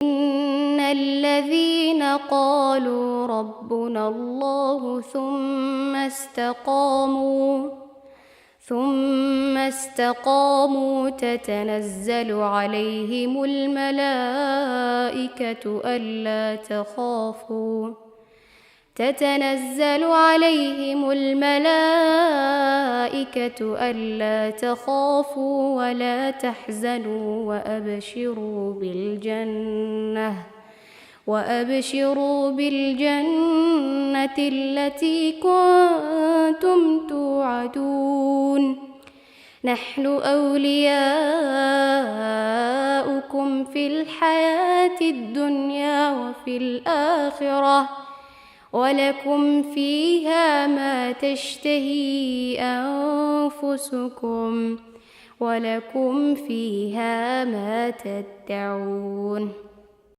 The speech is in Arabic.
إن الذين قالوا ربنا الله ثم استقاموا تتنزل عليهم الملائكة ألا تخافوا ولا تحزنوا وأبشروا بالجنة التي كنتم توعدون. نحن أولياؤكم في الحياة الدنيا وفي الآخرة، ولكم فيها ما تشتهي أنفسكم ولكم فيها ما تدعون.